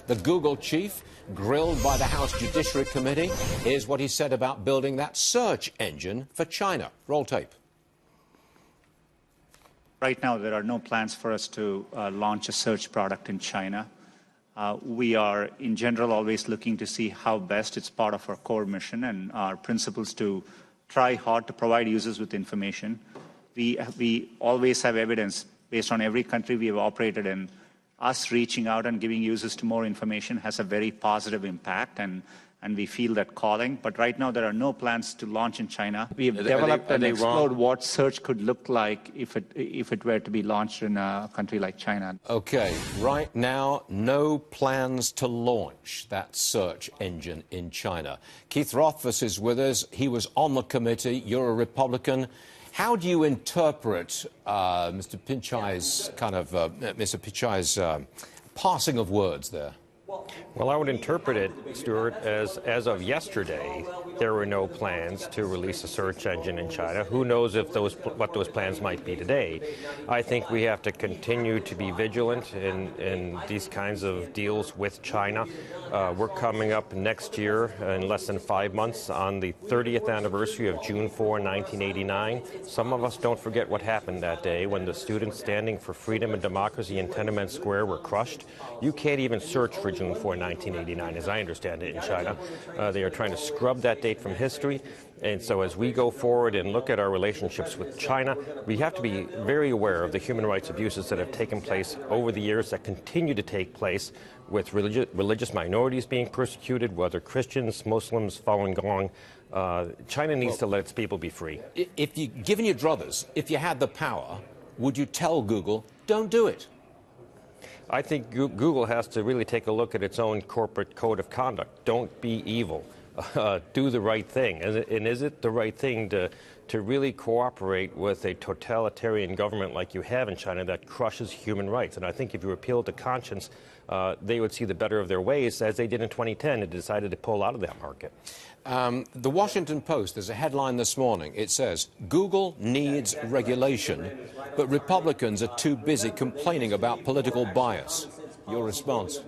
The Google chief, grilled by the House Judiciary Committee, here's what he said about building that search engine for China. Roll tape. Right now, there are no plans for us to launch a search product in China. We are, in general, always looking to see how best it's part of our core mission and our principles to try hard to provide users with information. We always have evidence based on every country we have operated in. Us reaching out and giving users to more information has a very positive impact, and we feel that calling. But right now, there are no plans to launch in China. We have developed and explored what search could look like if it were to be launched in a country like China. Okay, right now, no plans to launch that search engine in China. Keith Rothfus is with us. He was on the committee. You're a Republican. How do you interpret Mr. Pichai's passing of words there? Well, I would interpret it, Stuart, as of yesterday, there were no plans to release a search engine in China. Who knows if what those plans might be today? I think we have to continue to be vigilant in these kinds of deals with China. We're coming up next year, in less than 5 months, on the 30th anniversary of June 4, 1989. Some of us don't forget what happened that day when the students standing for freedom and democracy in Tiananmen Square were crushed. You can't even search for June 4, 1989, as I understand it, in China. They are trying to scrub that date from history. And so as we go forward and look at our relationships with China, we have to be very aware of the human rights abuses that have taken place over the years, that continue to take place, with religious minorities being persecuted, whether Christians, Muslims, Falun Gong. China needs to let its people be free. Given your druthers, if you had the power, would you tell Google, don't do it? I think Google has to really take a look at its own corporate code of conduct. Don't be evil. Do the right thing. And is it the right thing to really cooperate with a totalitarian government like you have in China that crushes human rights? And I think if you appeal to conscience, they would see the better of their ways, as they did in 2010 and decided to pull out of that market. The Washington Post, there's a headline this morning. It says, Google needs regulation, but Republicans are too busy complaining about political bias. Your response?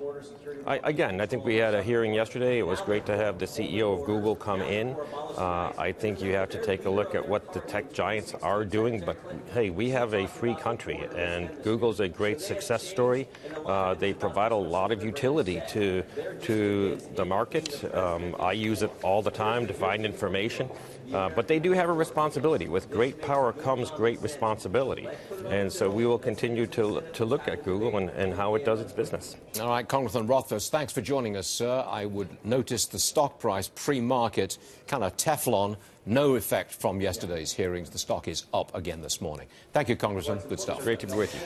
Again, I think we had a hearing yesterday. It was great to have the CEO of Google come in. I think you have to take a look at what the tech giants are doing. But, hey, we have a free country, and Google's a great success story. They provide a lot of utility to the market. I use it all the time to find information. But they do have a responsibility. With great power comes great responsibility. And so we will continue to look at Google and how it does its business. All right, Congressman Rothfus, thanks for joining us, sir. I would notice the stock price pre-market, kind of Teflon, no effect from yesterday's hearings. The stock is up again this morning. Thank you, Congressman. Good stuff. Great to be with you.